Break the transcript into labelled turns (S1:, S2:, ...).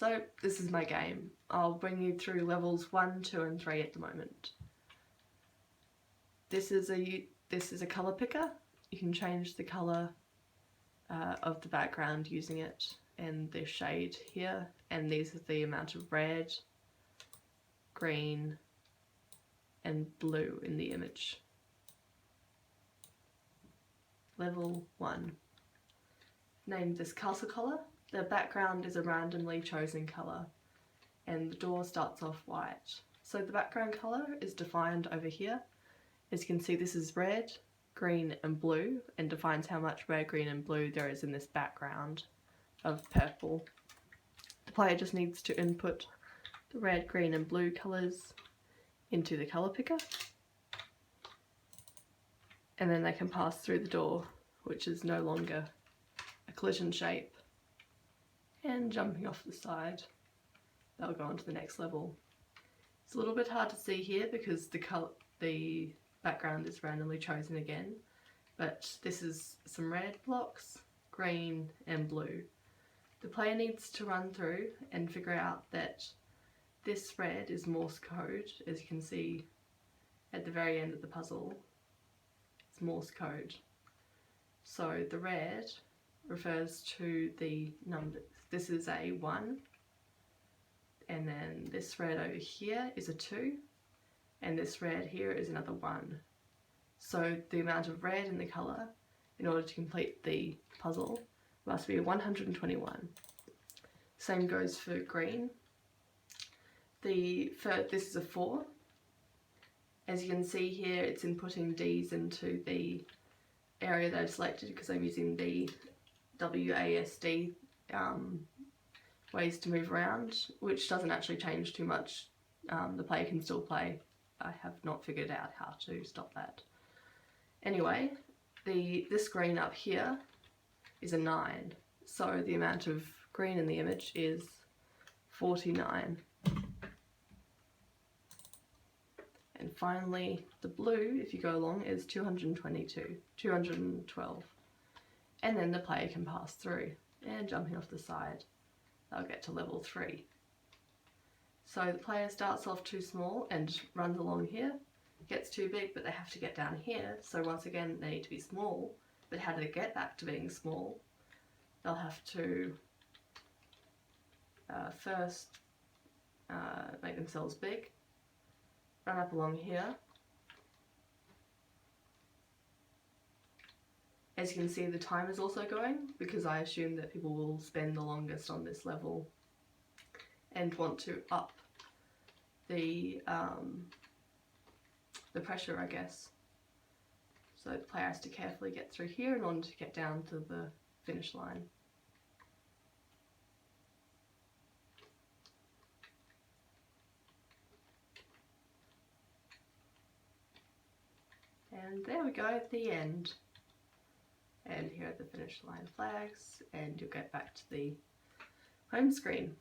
S1: So this is my game. I'll bring you through levels 1, 2 and 3 at the moment. This is a colour picker. You can change the colour of the background using it, and the shade here, and these are the amount of red, green and blue in the image. Level 1. Name this castle colour. The background is a randomly chosen colour and the door starts off white. So the background colour is defined over here. As you can see, this is red, green and blue, and defines how much red, green and blue there is in this background of purple. The player just needs to input the red, green and blue colours into the colour picker, and then they can pass through the door, which is no longer a collision shape, and jumping off the side they'll go on to the next level. It's a little bit hard to see here because the background is randomly chosen again, but this is some red blocks, green and blue. The player needs to run through and figure out that this red is Morse code, as you can see at the very end of the puzzle. It's Morse code. So the red refers to the numbers. This is a 1, and then this red over here is a 2, and this red here is another 1. So the amount of red in the colour in order to complete the puzzle must be 121. Same goes for green. This is a 4. As you can see here, it's inputting D's into the area that I've selected because I'm using the WASD ways to move around, which doesn't actually change too much. The player can still play. I have not figured out how to stop that. Anyway, this green up here is a 9, so the amount of green in the image is 49. And finally, the blue, if you go along, is 212. And then the player can pass through, and jumping off the side, they'll get to level 3. So the player starts off too small and runs along here, gets too big, but they have to get down here. So once again, they need to be small, but how do they get back to being small? They'll have to first make themselves big, run up along here. As you can see, the time is also going because I assume that people will spend the longest on this level and want to up the pressure, I guess. So the player has to carefully get through here in order to get down to the finish line. And there we go at the end. And here are the finish line flags, and you'll get back to the home screen.